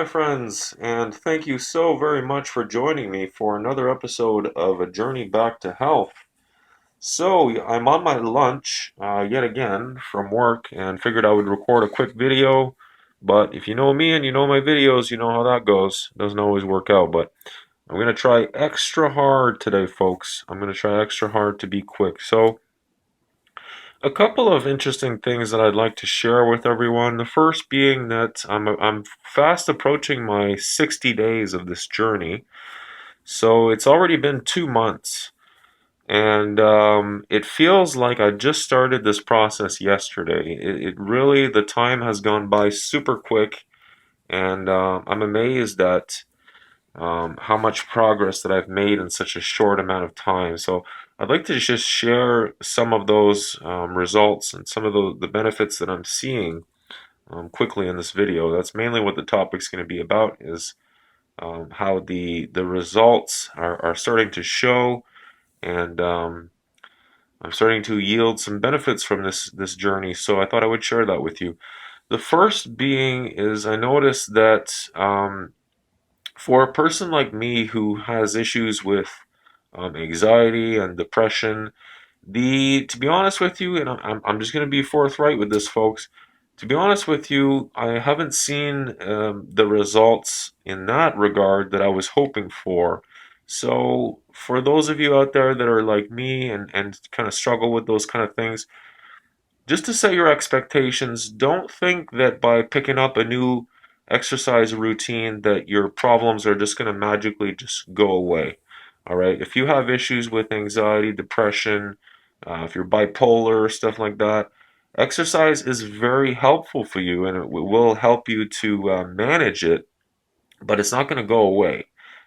my friends, and thank you so very much for joining me for another episode of A Journey Back to Health. I'm on my lunch yet again from work and figured I would record a quick video. But if you know me and you know my videos, you know how that goes. It doesn't always work out, but I'm going to try extra hard today, folks. I'm going to try extra hard to be quick. A couple of interesting things that I'd like to share with everyone. The first being that I'm fast approaching my 60 days of this journey. So it's already been 2 months, and it feels like I just started this process yesterday. It really, the time has gone by super quick, and I'm amazed at how much progress that I've made in such a short amount of time. So I'd like to just share some of those results and some of the benefits that I'm seeing quickly in this video. That's mainly what the topic's going to be about, is how the results are starting to show, and I'm starting to yield some benefits from this journey. So I thought I would share that with you. The first being is I noticed that for a person like me who has issues with anxiety and depression, to be honest with you, and I'm just going to be forthright with this, folks. To be honest with you, I haven't seen the results in that regard that I was hoping for. So, for those of you out there that are like me and kind of struggle with those kind of things, just to set your expectations, don't think that by picking up a new exercise routine that your problems are just going to magically just go away. All right. If you have issues with anxiety, depression, if you're bipolar, stuff like that, exercise is very helpful for you, and it will help you to manage it, but it's not going to go away.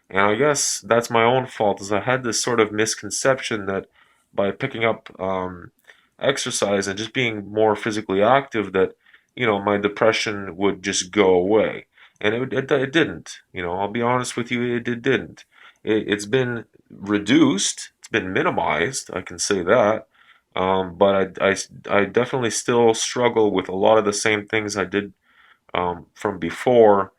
And I guess that's my own fault, is I had this sort of misconception that by picking up exercise and just being more physically active, that my depression would just go away, and it didn't. I'll be honest with you, it didn't. It's been reduced, it's been minimized, I can say that. But I definitely still struggle with a lot of the same things I did from before,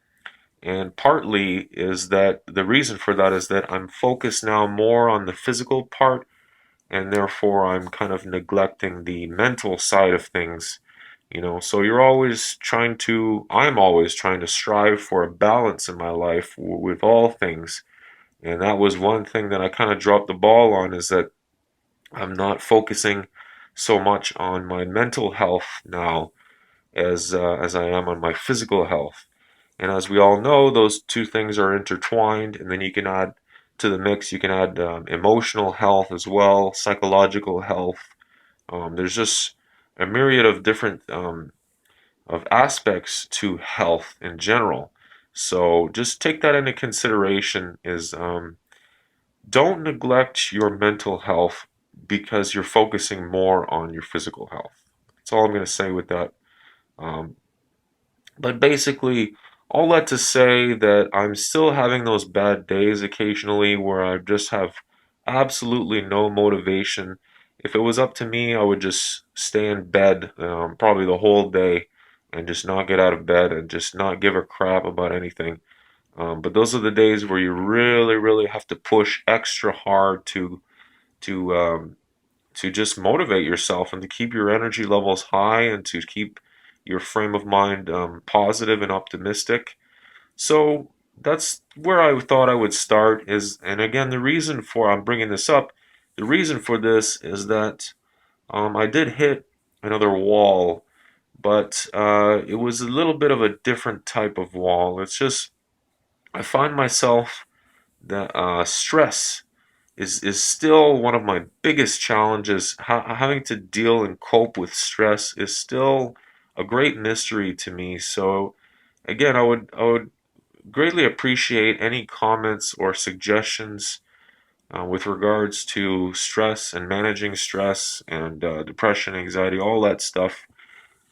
and partly is that the reason for that is that I'm focused now more on the physical part, and therefore I'm kind of neglecting the mental side of things. So I'm always trying to strive for a balance in my life with all things. And that was one thing that I kind of dropped the ball on, is that I'm not focusing so much on my mental health now as I am on my physical health. And as we all know, those two things are intertwined. And then you can add to the mix, you can add emotional health as well, psychological health. There's just a myriad of different of aspects to health in general. So just take that into consideration. Is Don't neglect your mental health because you're focusing more on your physical health. That's all I'm going to say with that. Um, but basically, all that to say that I'm still having those bad days occasionally where I just have absolutely no motivation. If it was up to me, I would just stay in bed probably the whole day and just not get out of bed and just not give a crap about anything. But those are the days where you really, really have to push extra hard to to just motivate yourself and to keep your energy levels high and to keep your frame of mind positive and optimistic. So that's where I thought I would start. And again, the reason for I'm bringing this up, the reason for this is that I did hit another wall, but it was a little bit of a different type of wall. It's just I find myself that stress is still one of my biggest challenges. Having to deal and cope with stress is still a great mystery to me. So again, I would greatly appreciate any comments or suggestions with regards to stress and managing stress and depression, anxiety, all that stuff.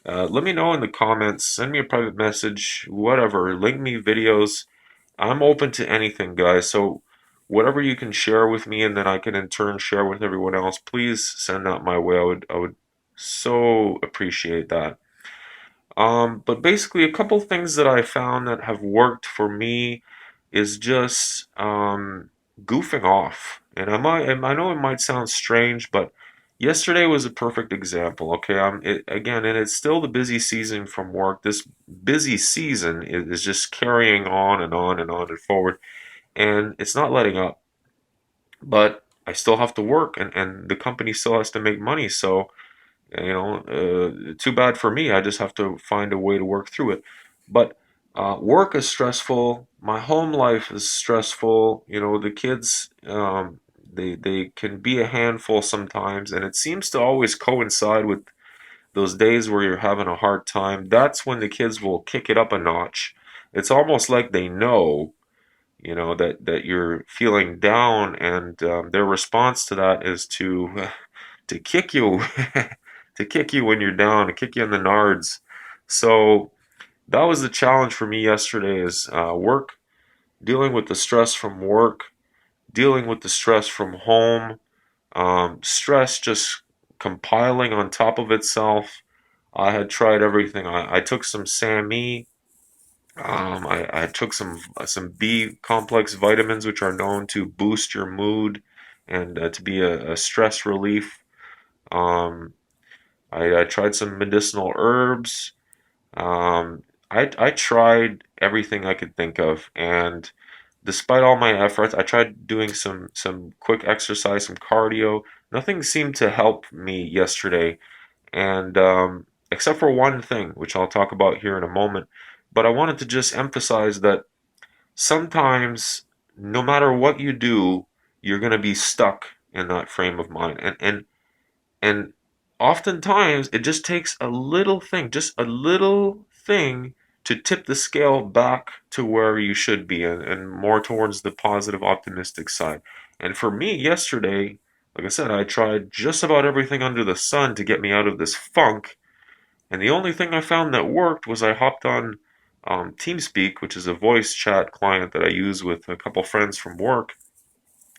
Let me know in the comments. Send me a private message, whatever. Link me videos. I'm open to anything, guys. So whatever you can share with me, and then I can in turn share with everyone else, please send that my way. I would so appreciate that. But basically, a couple things that I found that have worked for me is just goofing off. And I know it might sound strange, but yesterday was a perfect example. Okay, again, and it's still the busy season from work. This busy season is just carrying on and on and on and forward, and it's not letting up. But I still have to work, and the company still has to make money. So too bad for me. I just have to find a way to work through it. But work is stressful. My home life is stressful. The kids, they can be a handful sometimes, and it seems to always coincide with those days where you're having a hard time. That's when the kids will kick it up a notch. It's almost like they know, that you're feeling down, and their response to that is to kick you to kick you when you're down, to kick you in the nards. So that was the challenge for me yesterday is work, dealing with the stress from work, dealing with the stress from home, stress just compiling on top of itself. I had tried everything. I took some SAMe. I took some B complex vitamins, which are known to boost your mood and to be a stress relief. Um, I tried some medicinal herbs. I tried everything I could think of, and despite all my efforts, I tried doing some quick exercise, some cardio. Nothing seemed to help me yesterday, and except for one thing, which I'll talk about here in a moment. But I wanted to just emphasize that sometimes, no matter what you do, you're gonna be stuck in that frame of mind, and oftentimes it just takes a little thing, just a little thing to tip the scale back to where you should be and more towards the positive, optimistic side. And for me, yesterday, like I said, I tried just about everything under the sun to get me out of this funk. And the only thing I found that worked was I hopped on TeamSpeak, which is a voice chat client that I use with a couple friends from work,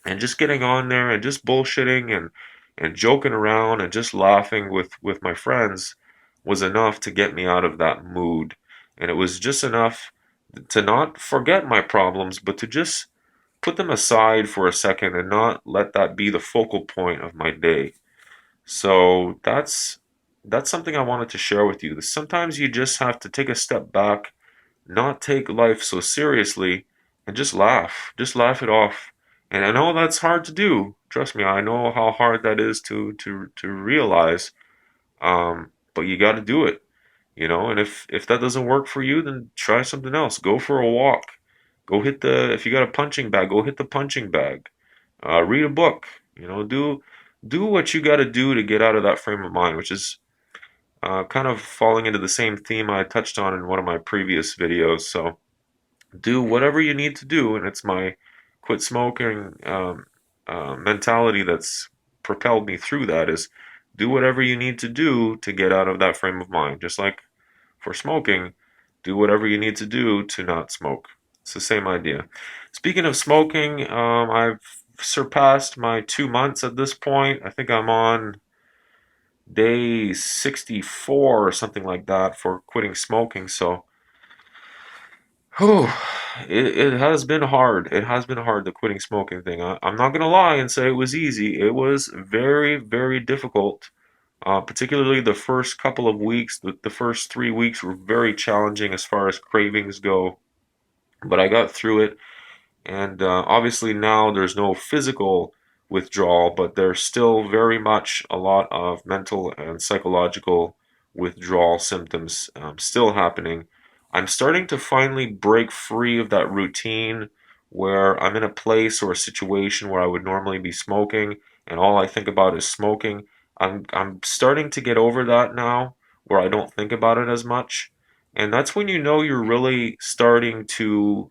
and just getting on there and just bullshitting and joking around and just laughing with my friends was enough to get me out of that mood. And it was just enough to not forget my problems, but to just put them aside for a second and not let that be the focal point of my day. So that's something I wanted to share with you. Sometimes you just have to take a step back, not take life so seriously, and just laugh. Just laugh it off. And I know that's hard to do. Trust me, I know how hard that is to realize. But you got to do it, And if that doesn't work for you, then try something else. Go for a walk. Go hit the if you got a punching bag, go hit the punching bag. Read a book. Do what you got to do to get out of that frame of mind, which is kind of falling into the same theme I touched on in one of my previous videos. So do whatever you need to do, and it's my quit smoking mentality that's propelled me through that. Is do whatever you need to do to get out of that frame of mind. Just like for smoking, do whatever you need to do to not smoke. It's the same idea. Speaking of smoking, I've surpassed my 2 months at this point. I think I'm on day 64 or something like that for quitting smoking. So oh, it has been hard. It has been hard, the quitting smoking thing. I'm not gonna lie and say it was easy. It was very, very difficult. Particularly the first couple of weeks. The first 3 weeks were very challenging as far as cravings go. But I got through it, and obviously now there's no physical withdrawal, but there's still very much a lot of mental and psychological withdrawal symptoms still happening. I'm starting to finally break free of that routine where I'm in a place or a situation where I would normally be smoking and all I think about is smoking. I'm starting to get over that now where I don't think about it as much. And that's when you know you're really starting to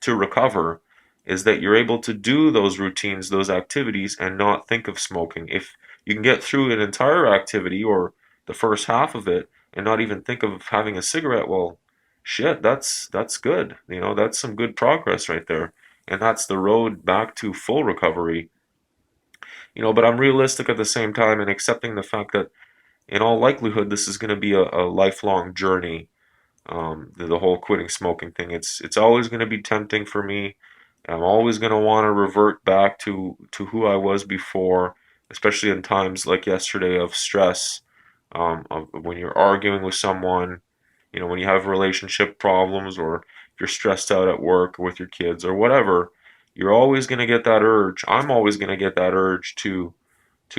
recover, is that you're able to do those routines, those activities, and not think of smoking. If you can get through an entire activity or the first half of it and not even think of having a cigarette, well, shit, that's good. That's some good progress right there. And that's the road back to full recovery. But I'm realistic at the same time and accepting the fact that in all likelihood, this is going to be a lifelong journey. The whole quitting smoking thing. It's always going to be tempting for me. I'm always going to want to revert back to who I was before, especially in times like yesterday of stress, of when you're arguing with someone, when you have relationship problems, or if you're stressed out at work or with your kids or whatever, you're always going to get that urge. I'm always going to get that urge to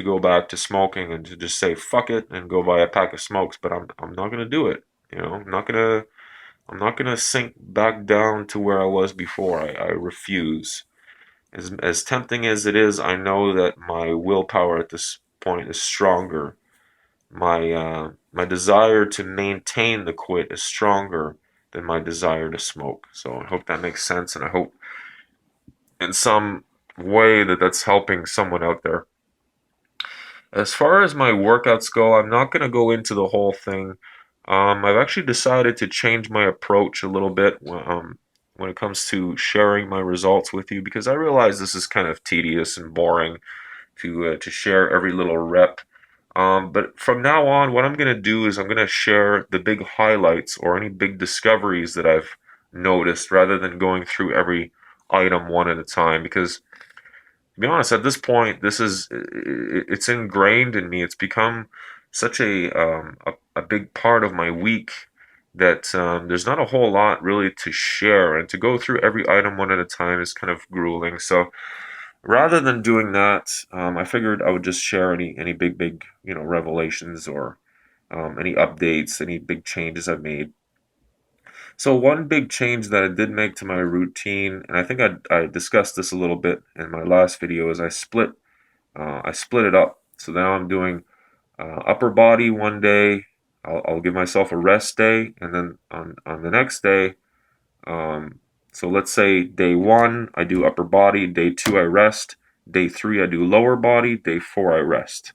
go back to smoking and to just say fuck it and go buy a pack of smokes, but I'm not going to do it. I'm not gonna sink back down to where I was before. I refuse. As tempting as it is, I know that my willpower at this point is stronger. My desire to maintain the quit is stronger than my desire to smoke. So I hope that makes sense, and I hope in some way that that's helping someone out there. As far as my workouts go, I'm not gonna go into the whole thing. I've actually decided to change my approach a little bit when it comes to sharing my results with you, because I realize this is kind of tedious and boring to share every little rep. But from now on, what I'm going to do is I'm going to share the big highlights or any big discoveries that I've noticed, rather than going through every item one at a time. Because to be honest, at this point, it's ingrained in me. It's become such a big part of my week that there's not a whole lot really to share, and to go through every item one at a time is kind of grueling. So rather than doing that, I figured I would just share any big revelations, or any updates, any big changes I've made. So one big change that I did make to my routine, and I think I discussed this a little bit in my last video, is I split it up. So now I'm doing upper body one day. I'll give myself a rest day, and then on the next day, so let's say day one I do upper body, day two I rest, day three I do lower body, day four I rest.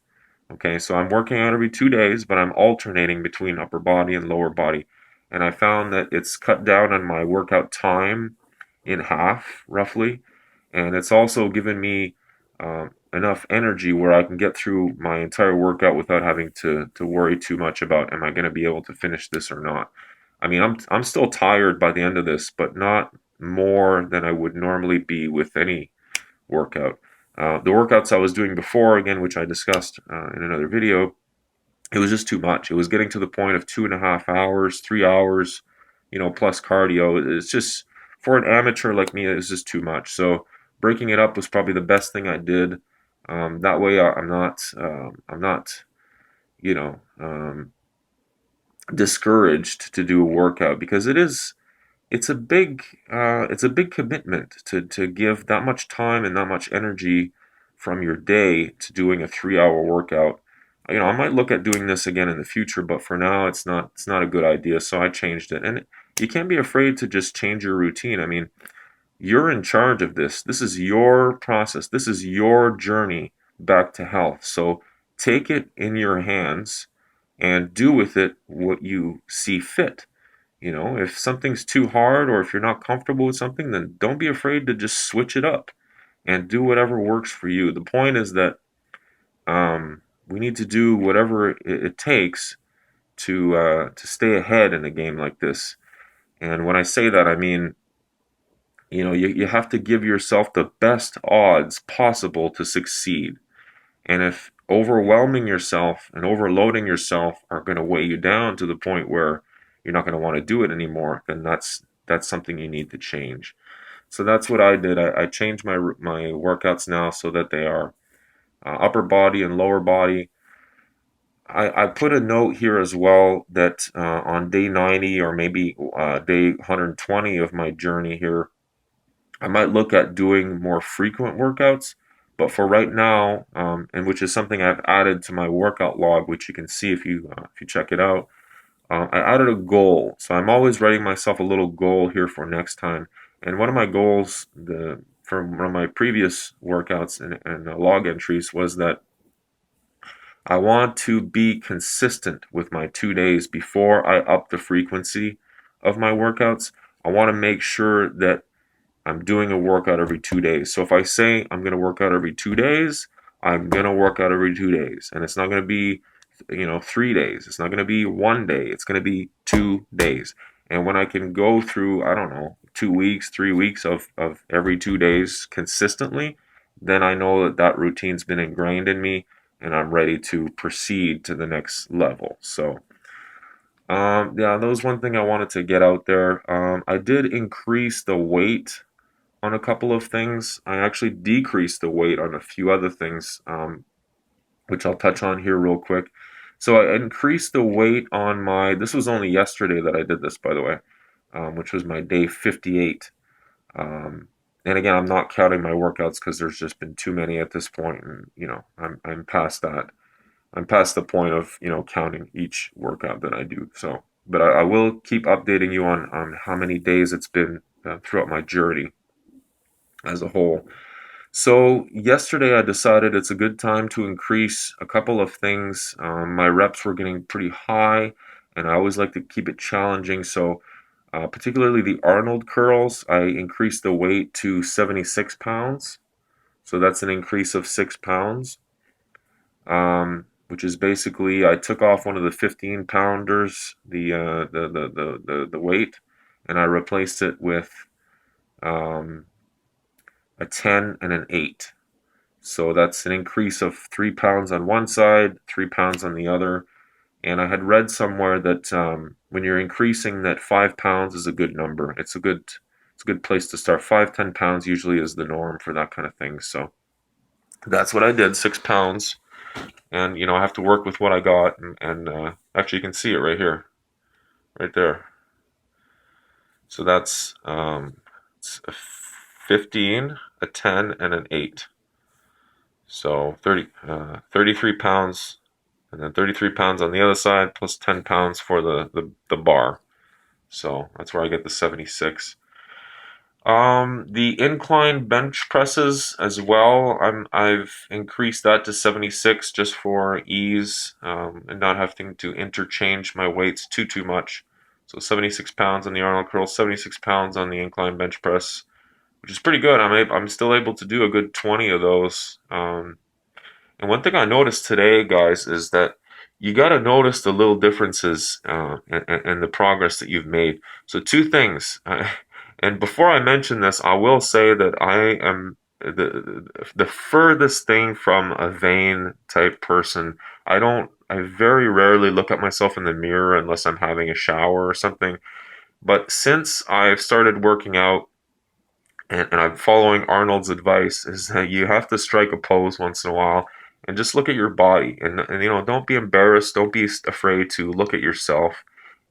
Okay, so I'm working out every 2 days, but I'm alternating between upper body and lower body. And I found that it's cut down on my workout time in half, roughly. And it's also given me enough energy where I can get through my entire workout without having to worry too much about, am I going to be able to finish this or not. I mean, I'm still tired by the end of this, but not more than I would normally be with any workout. The workouts I was doing before, again, which I discussed in another video, it was just too much. It was getting to the point of 2.5 hours, 3 hours, plus cardio. It's just, for an amateur like me, it's just too much. So breaking it up was probably the best thing I did. That way, I'm not, you know, um, discouraged to do a workout, because it's a big commitment to give that much time and that much energy from your day to doing a 3 hour workout. I might look at doing this again in the future, but for now it's not a good idea. So I changed it. And you can't be afraid to just change your routine. I mean, you're in charge of this. This is your process. This is your journey back to health. So take it in your hands and do with it what you see fit. If something's too hard, or if you're not comfortable with something, then don't be afraid to just switch it up and do whatever works for you. The point is that we need to do whatever it takes to stay ahead in a game like this. And when I say that, I mean, you have to give yourself the best odds possible to succeed. And if overwhelming yourself and overloading yourself are going to weigh you down to the point where you're not going to want to do it anymore, then that's something you need to change. So that's what I did. I changed my workouts now so that they are upper body and lower body. I put a note here as well that on day 90, or maybe day 120 of my journey here, I might look at doing more frequent workouts. But for right now, and which is something I've added to my workout log, which you can see if you check it out, I added a goal. So I'm always writing myself a little goal here for next time. And one of my goals, from one of my previous workouts and log entries, was that I want to be consistent with my 2 days before I up the frequency of my workouts. I want to make sure that I'm doing a workout every 2 days. So if I say I'm going to work out every 2 days, I'm going to work out every 2 days. And it's not going to be 3 days. It's not going to be one day. It's going to be 2 days. And when I can go through, I don't know, 2 weeks, 3 weeks of every 2 days consistently, then I know that that routine's been ingrained in me and I'm ready to proceed to the next level. So, yeah, that was one thing I wanted to get out there. I did increase the weight on a couple of things. I actually decreased the weight on a few other things, which I'll touch on here real quick. So I increased the weight on this was only yesterday that I did this, by the way, which was my day 58. Um, and again, I'm not counting my workouts because there's just been too many at this point, and I'm past that. I'm past the point of counting each workout that I do. So, but I will keep updating you on how many days it's been throughout my journey as a whole. So yesterday I decided it's a good time to increase a couple of things. My reps were getting pretty high, and I always like to keep it challenging. So particularly the Arnold curls, I increased the weight to 76 pounds. So that's an increase of 6 pounds, which is basically I took off one of the 15 pounders, the weight, and I replaced it with um, a 10 and an 8. So that's an increase of 3 pounds on one side, 3 pounds on the other. And I had read somewhere that when you're increasing, that 5 pounds is a good number. It's a good place to start. 5, 10 pounds usually is the norm for that kind of thing. So that's what I did, 6 pounds. And I have to work with what I got. And actually, you can see it right here, right there. So that's it's a 15, a 10, and an 8. So 33 pounds, and then 33 pounds on the other side, plus 10 pounds for the bar. So that's where I get the 76. The incline bench presses as well. I've increased that to 76 just for ease, and not having to interchange my weights too much. So 76 pounds on the Arnold curl, 76 pounds on the incline bench press, which is pretty good. I'm still able to do a good 20 of those. And one thing I noticed today, guys, is that you got to notice the little differences and the progress that you've made. So two things. And before I mention this, I will say that I am the furthest thing from a vain type person. I very rarely look at myself in the mirror unless I'm having a shower or something. But since I've started working out, and I'm following Arnold's advice, is that you have to strike a pose once in a while and just look at your body, and don't be embarrassed, don't be afraid to look at yourself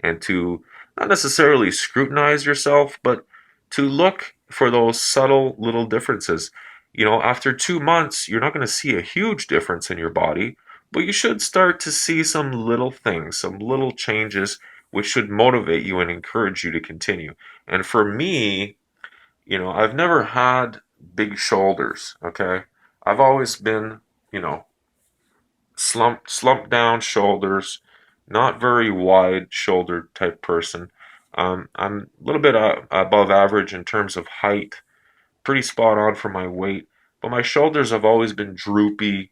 and to not necessarily scrutinize yourself, but to look for those subtle little differences. After 2 months, you're not going to see a huge difference in your body, but you should start to see some little things, some little changes, which should motivate you and encourage you to continue. And for me, I've never had big shoulders, okay? I've always been, you know, slumped down shoulders, not very wide shouldered type person. I'm a little bit above average in terms of height, pretty spot on for my weight, but my shoulders have always been droopy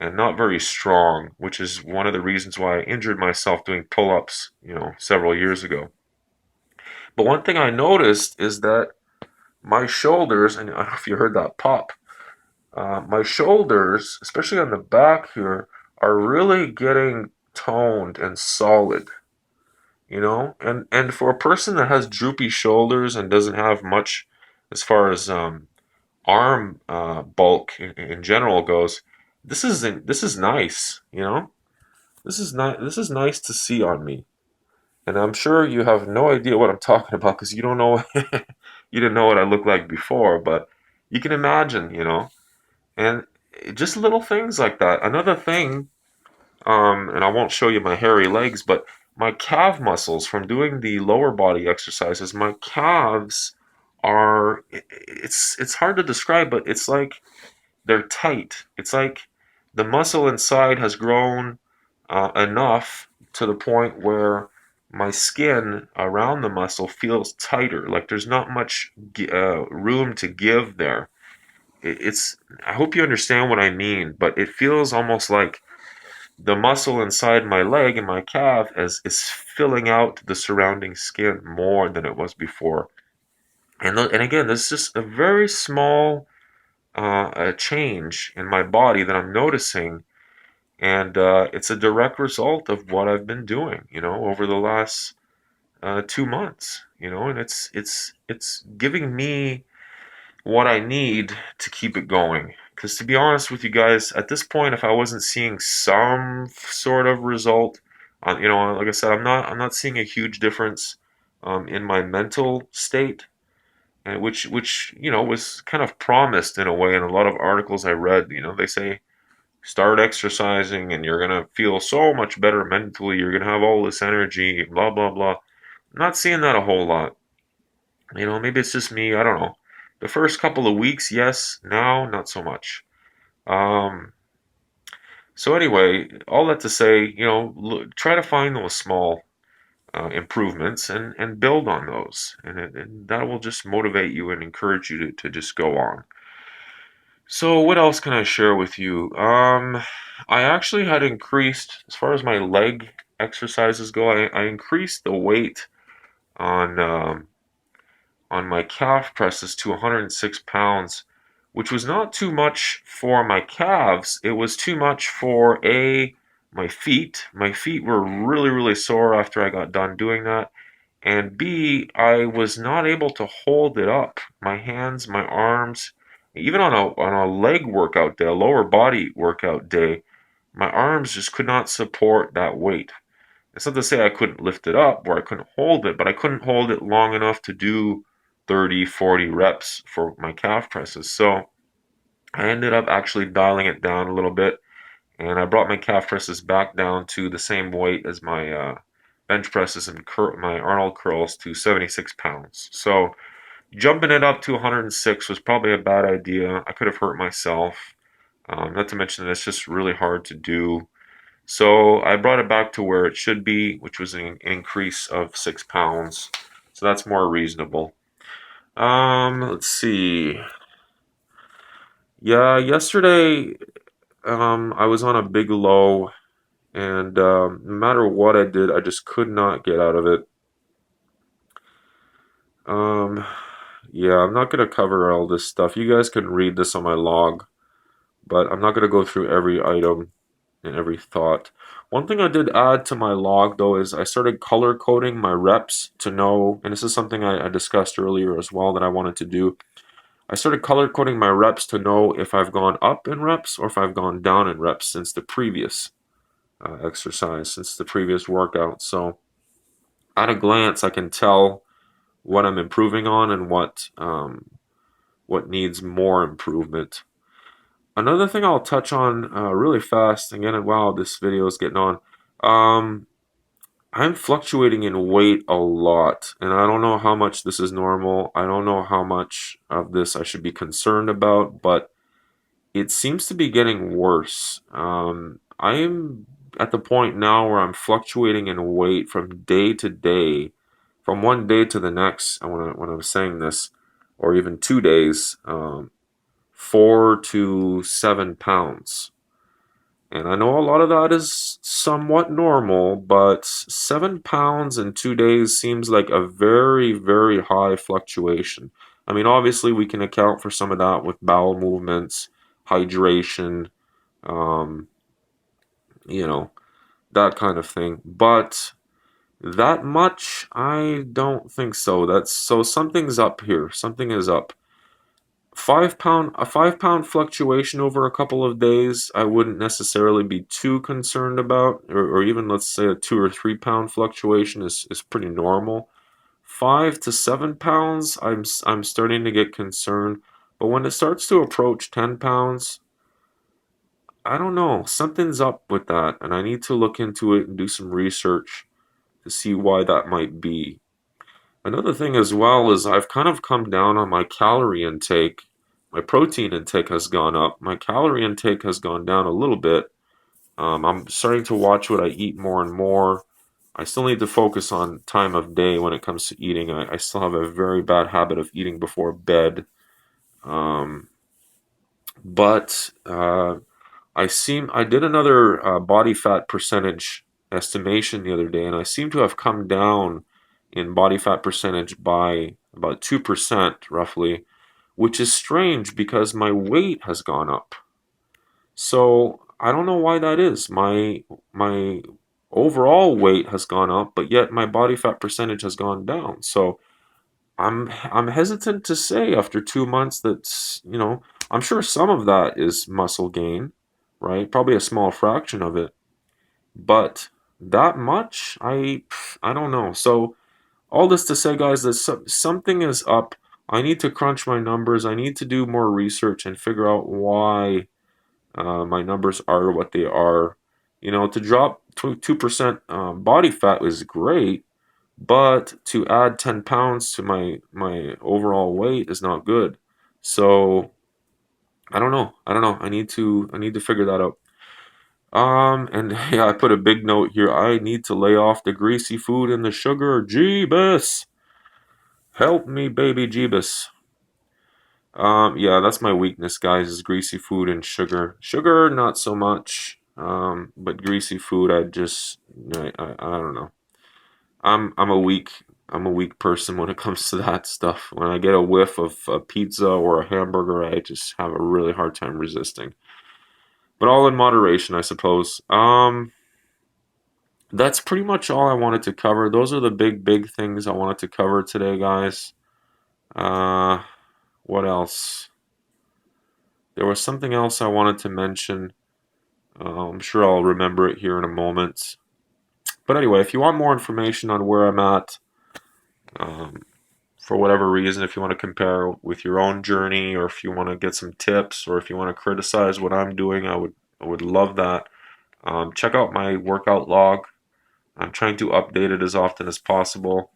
and not very strong, which is one of the reasons why I injured myself doing pull-ups, several years ago. But one thing I noticed is that my shoulders, and I don't know if you heard that pop, my shoulders, especially on the back here, are really getting toned and solid, and for a person that has droopy shoulders and doesn't have much as far as arm bulk in general goes, this is nice, this is nice to see on me. And I'm sure you have no idea what I'm talking about because you don't know, you didn't know what I looked like before, but you can imagine, and just little things like that. Another thing, and I won't show you my hairy legs, but my calf muscles from doing the lower body exercises, my calves it's hard to describe, but it's like they're tight. It's like the muscle inside has grown enough to the point where my skin around the muscle feels tighter. Like there's not much room to give there. It's. I hope you understand what I mean, but it feels almost like the muscle inside my leg and my calf is filling out the surrounding skin more than it was before. And again, this is just a very small a change in my body that I'm noticing, and it's a direct result of what I've been doing, over the last 2 months, and it's giving me what I need to keep it going. Because to be honest with you guys, at this point, if I wasn't seeing some sort of result, like I said, I'm not seeing a huge difference in my mental state, and which was kind of promised in a way in a lot of articles I read. They say start exercising and you're gonna feel so much better mentally. You're gonna have all this energy, blah blah blah. I'm not seeing that a whole lot. Maybe it's just me. I don't know. The first couple of weeks, yes. Now, not so much. Um, so anyway, all that to say, try to find those small improvements and build on those, and that will just motivate you and encourage you to just go on. So what else can I share with you? I actually had increased, as far as my leg exercises go, I increased the weight on on my calf presses to 106 pounds, which was not too much for my calves. It was too much for my feet. My feet were really, really sore after I got done doing that. And B, I was not able to hold it up. My hands, my arms, even on a leg workout day, a lower body workout day, my arms just could not support that weight. It's not to say I couldn't lift it up or I couldn't hold it, but I couldn't hold it long enough to do 30, 40 reps for my calf presses. So I ended up actually dialing it down a little bit, and I brought my calf presses back down to the same weight as my bench presses and my Arnold curls to 76 pounds. So jumping it up to 106 was probably a bad idea. I could have hurt myself. Not to mention that it's just really hard to do. So I brought it back to where it should be, which was an increase of 6 pounds. So that's more reasonable. Let's see. Yeah, yesterday I was on a big low, and no matter what I did, I just could not get out of it. Um, yeah, I'm not gonna cover all this stuff. You guys can read this on my log, but I'm not gonna go through every item and every thought. One thing I did add to my log though is I started color coding my reps to know, and this is something I discussed earlier as well that I wanted to do. I started color coding my reps to know if I've gone up in reps or if I've gone down in reps since the previous exercise, since the previous workout. So at a glance, I can tell what I'm improving on and what needs more improvement. Another thing I'll touch on really fast, again, wow, this video is getting on. Um, I'm fluctuating in weight a lot, and I don't know how much this is normal. I don't know how much of this I should be concerned about, but it seems to be getting worse. I am at the point now where I'm fluctuating in weight from day to day, from one day to the next. When I'm saying this, or even 2 days, 4 to 7 pounds. And I know a lot of that is somewhat normal, but 7 pounds in 2 days seems like a very, very high fluctuation. I mean, obviously, we can account for some of that with bowel movements, hydration, um, you know, that kind of thing. But that much, I don't think so. So something's up here. Something is up. 5 pound a 5 pound fluctuation over a couple of days I wouldn't necessarily be too concerned about, or even let's say a 2 or 3 pound fluctuation is pretty normal. 5 to 7 pounds I'm starting to get concerned, but when it starts to approach 10 pounds, I don't know, something's up with that, and I need to look into it and do some research to see why that might be. Another thing as well is I've kind of come down on my calorie intake. My protein intake has gone up. My calorie intake has gone down a little bit. I'm starting to watch what I eat more and more. I still need to focus on time of day when it comes to eating. I still have a very bad habit of eating before bed. Um, but I did another body fat percentage estimation the other day, and I seem to have come down in body fat percentage by about 2% roughly, which is strange because my weight has gone up. So I don't know why that is. My overall weight has gone up, but yet my body fat percentage has gone down. So I'm hesitant to say after 2 months that, I'm sure some of that is muscle gain, right? Probably a small fraction of it, but that much, I don't know. So all this to say, guys, that something is up. I need to crunch my numbers. I need to do more research and figure out why my numbers are what they are. To drop 2% body fat is great, but to add 10 pounds to my overall weight is not good. So I don't know. I don't know. I need to figure that out. And yeah, I put a big note here. I need to lay off the greasy food and the sugar. Jeebus, help me, baby Jeebus. Yeah, that's my weakness, guys, is greasy food and sugar. Sugar, not so much. But greasy food, I don't know. I'm a weak person when it comes to that stuff. When I get a whiff of a pizza or a hamburger, I just have a really hard time resisting. But all in moderation, I suppose. That's pretty much all I wanted to cover. Those are the big things I wanted to cover today, guys. Uh, what else? There was something else I wanted to mention. I'm sure I'll remember it here in a moment. But anyway, if you want more information on where I'm at, um, for whatever reason, if you want to compare with your own journey, or if you want to get some tips, or if you want to criticize what I'm doing, I would love that. Check out my workout log. I'm trying to update it as often as possible.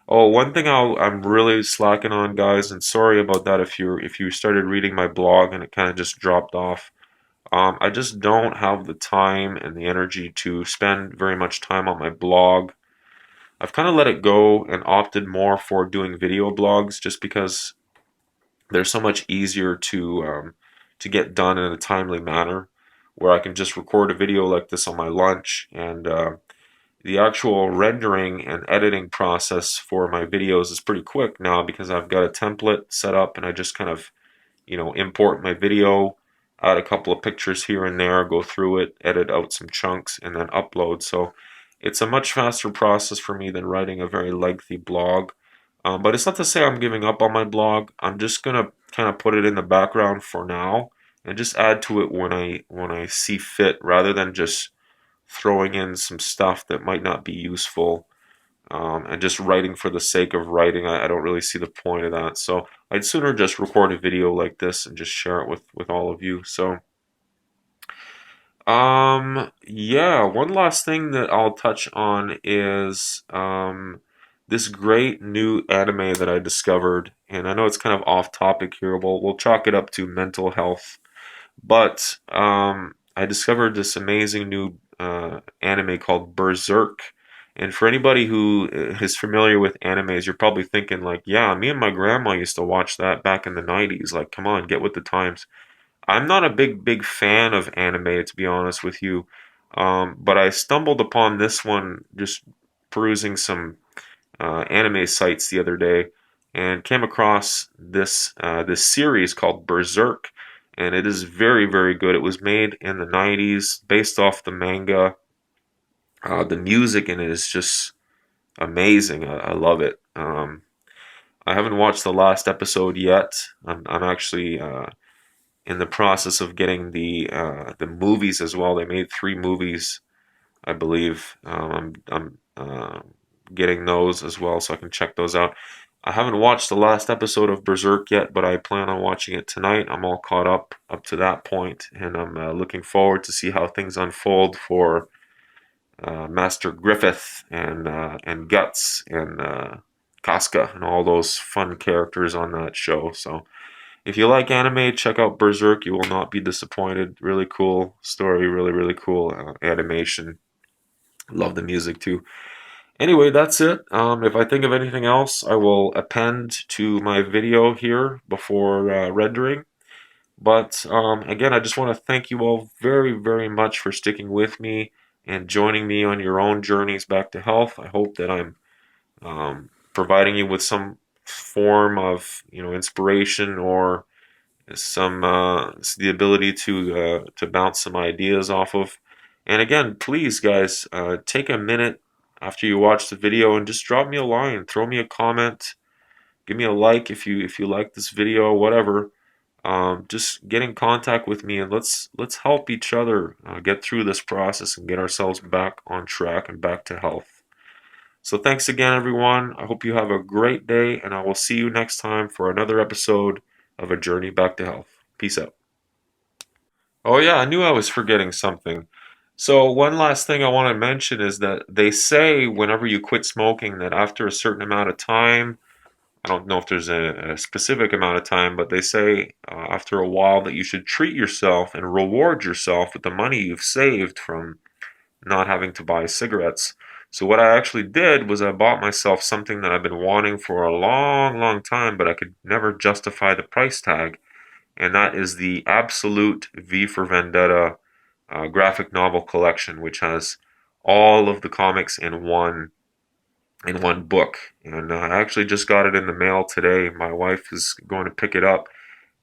Oh, one thing I'm really slacking on, guys, and sorry about that if you started reading my blog and it kind of just dropped off. I just don't have the time and the energy to spend very much time on my blog. I've kind of let it go and opted more for doing video blogs just because they're so much easier to get done in a timely manner, where I can just record a video like this on my lunch, and the actual rendering and editing process for my videos is pretty quick now because I've got a template set up and I just kind of import my video, add a couple of pictures here and there, go through it, edit out some chunks, and then upload. So it's a much faster process for me than writing a very lengthy blog. But it's not to say I'm giving up on my blog. I'm just gonna kind of put it in the background for now and just add to it when I see fit, rather than just throwing in some stuff that might not be useful, and just writing for the sake of writing. I don't really see the point of that. So I'd sooner just record a video like this and just share it with all of you. So, yeah, one last thing that I'll touch on is this great new anime that I discovered. And I know it's kind of off topic here. We'll chalk it up to mental health. But I discovered this amazing new anime called Berserk. And for anybody who is familiar with animes, you're probably thinking like, yeah, me and my grandma used to watch that back in the 90s. Like, come on, get with the times. I'm not a big fan of anime, to be honest with you. But I stumbled upon this one just perusing some anime sites the other day, and came across this series called Berserk, and it is very good. It was made in the 90s, based off the manga. The music in it is just amazing. I love it. I haven't watched the last episode yet. I'm actually in the process of getting the movies as well. They made 3 movies, I believe. I'm getting those as well, so I can check those out. I haven't watched the last episode of Berserk yet, but I plan on watching it tonight. I'm all caught up to that point, and I'm looking forward to see how things unfold for Master Griffith and Guts and Casca and all those fun characters on that show. So if you like anime, check out Berserk. You will not be disappointed. Really cool story, really cool animation. Love the music too. Anyway, that's it. If I think of anything else, I will append to my video here before rendering. But again, I just want to thank you all very, very much for sticking with me and joining me on your own journeys back to health. I hope that I'm providing you with some form of inspiration or some the ability to bounce some ideas off of. And again, please, guys, take a minute after you watch the video and just drop me a line, throw me a comment, give me a like if you like this video, whatever. Just get in contact with me and let's help each other get through this process and get ourselves back on track and back to health. So thanks again, everyone. I hope you have a great day, and I will see you next time for another episode of A Journey Back to Health. Peace out. Oh yeah, I knew I was forgetting something. So one last thing I want to mention is that they say whenever you quit smoking that after a certain amount of time, I don't know if there's a specific amount of time, but they say after a while that you should treat yourself and reward yourself with the money you've saved from not having to buy cigarettes. So what I actually did was I bought myself something that I've been wanting for a long, long time, but I could never justify the price tag, and that is the Absolute V for Vendetta graphic novel collection, which has all of the comics in one book. And I actually just got it in the mail today. My wife is going to pick it up,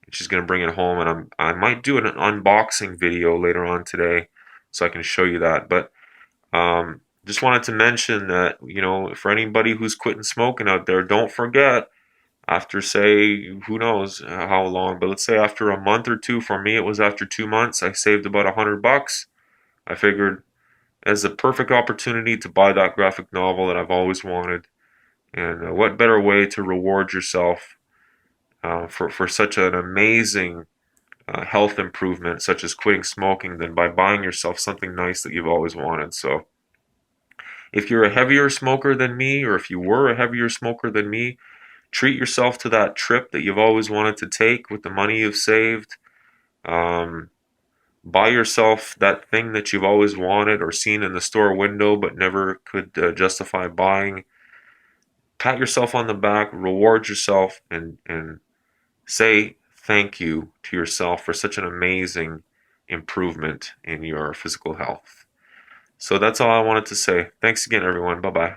and she's going to bring it home, and I might do an unboxing video later on today, so I can show you that. But just wanted to mention that, for anybody who's quitting smoking out there, don't forget, after, say, who knows how long, but let's say after a month or two, for me it was after 2 months, I saved about $100. I figured as a perfect opportunity to buy that graphic novel that I've always wanted. And what better way to reward yourself for such an amazing health improvement, such as quitting smoking, than by buying yourself something nice that you've always wanted. So if you're a heavier smoker than me, or if you were a heavier smoker than me, treat yourself to that trip that you've always wanted to take with the money you've saved. Um, Buy yourself that thing that you've always wanted or seen in the store window but never could justify buying. Pat yourself on the back, reward yourself, and say thank you to yourself for such an amazing improvement in your physical health. So that's all I wanted to say. Thanks again, everyone. Bye bye.